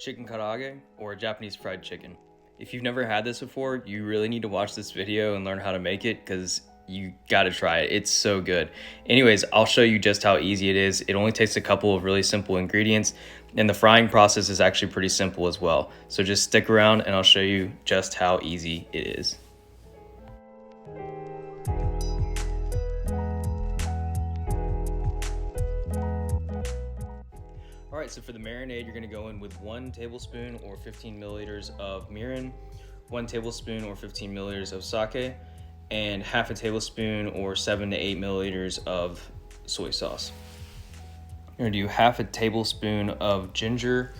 chicken karaage, or Japanese fried chicken. If you've never had this before, you really need to watch this video and learn how to make it because you gotta try it. It's so good. Anyways, I'll show you just how easy it is. It only takes a couple of really simple ingredients, and the frying process is actually pretty simple as well. So just stick around and I'll show you just how easy it is. All right, so for the marinade, you're gonna go in with 1 tablespoon or 15 milliliters of Mirin, 1 tablespoon or 15 milliliters of sake, and half a tablespoon or 7 to 8 milliliters of soy sauce. You're gonna do half a tablespoon of ginger,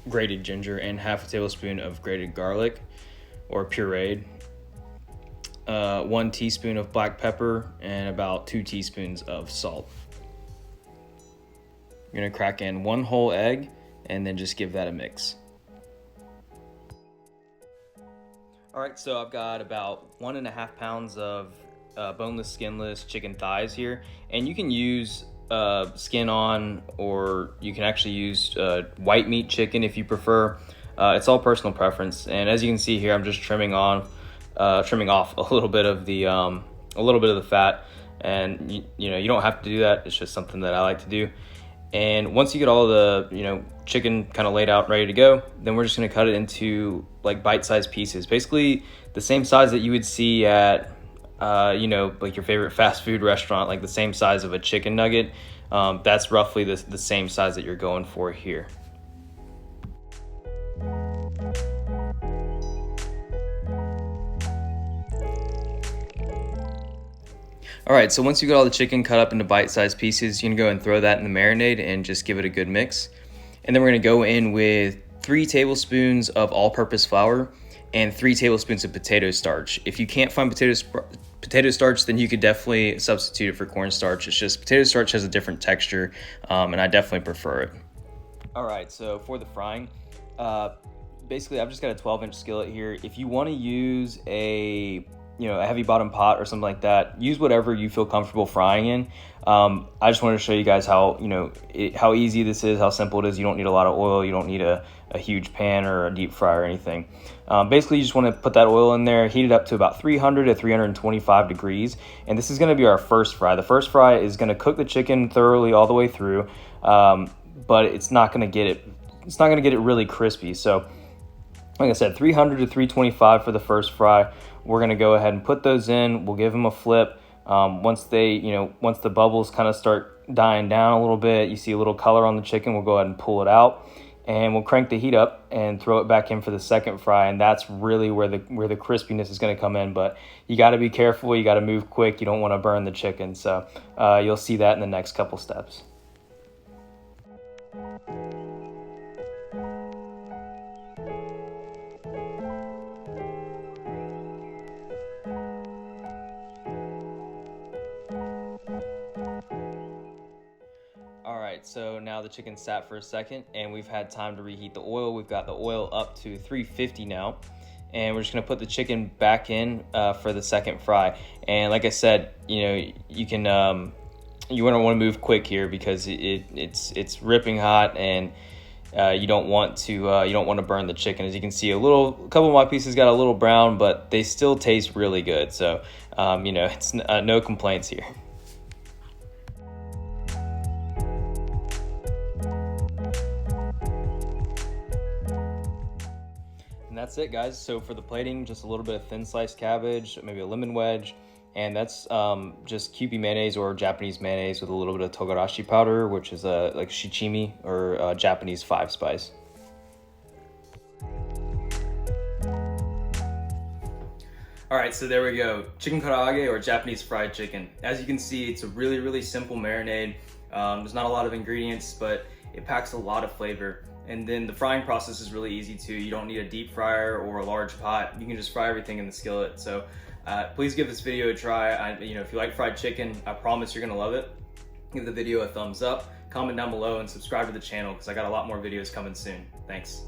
grated ginger, and half a tablespoon of grated garlic or pureed, 1 teaspoon of black pepper, and about 2 teaspoons of salt. You're gonna crack in 1 whole egg and then just give that a mix. All right, so I've got about 1.5 pounds of boneless, skinless chicken thighs here, and you can use skin on, or you can actually use white meat chicken if you prefer. It's all personal preference, and as you can see here, I'm just trimming off a little bit of the fat, and you know, you don't have to do that. It's just something that I like to do. And once you get all the chicken kind of laid out ready to go, then we're just going to cut it into like bite-sized pieces, basically the same size that you would see at like your favorite fast food restaurant, like the same size of a chicken nugget. That's roughly the same size that you're going for here. All right, so once you get all the chicken cut up into bite-sized pieces, you can go and throw that in the marinade and just give it a good mix. And then we're gonna go in with 3 tablespoons of all-purpose flour and 3 tablespoons of potato starch. If you can't find potato starch, then you could definitely substitute it for cornstarch. It's just potato starch has a different texture, and I definitely prefer it. All right, so for the frying, basically I've just got a 12-inch skillet here. If you wanna use a heavy bottom pot or something like that, use whatever you feel comfortable frying in. I just wanted to show you guys how easy this is, how simple it is. You don't need a lot of oil. You don't need a huge pan or a deep fry or anything. Basically, you just want to put that oil in there, heat it up to about 300 to 325 degrees. And this is going to be our first fry. The first fry is going to cook the chicken thoroughly all the way through, but it's not going to get it really crispy. So like I said, 300 to 325 for the first fry. We're gonna go ahead and put those in. We'll give them a flip. Once the bubbles kind of start dying down a little bit, you see a little color on the chicken, we'll go ahead and pull it out, and we'll crank the heat up and throw it back in for the second fry. And that's really where the crispiness is gonna come in. But you gotta be careful, you gotta move quick, you don't wanna burn the chicken. So you'll see that in the next couple steps. Alright, so now the chicken's sat for a second and we've had time to reheat the oil. We've got the oil up to 350 now, and we're just going to put the chicken back in for the second fry. And like I said, you can you want to move quick here because it's ripping hot, and you don't want to burn the chicken. As you can see, a couple of my pieces got a little brown, but they still taste really good. So it's no complaints here. And that's it, guys. So for the plating, just a little bit of thin sliced cabbage, maybe a lemon wedge, and that's just Kewpie mayonnaise or Japanese mayonnaise with a little bit of togarashi powder, which is like shichimi or Japanese 5-spice. All right, so there we go. Chicken karaage or Japanese fried chicken. As you can see, it's a really, really simple marinade. There's not a lot of ingredients, but it packs a lot of flavor. And then the frying process is really easy too. You don't need a deep fryer or a large pot. You can just fry everything in the skillet. So please give this video a try. If you like fried chicken, I promise you're gonna love it. Give the video a thumbs up, comment down below, and subscribe to the channel because I got a lot more videos coming soon. Thanks.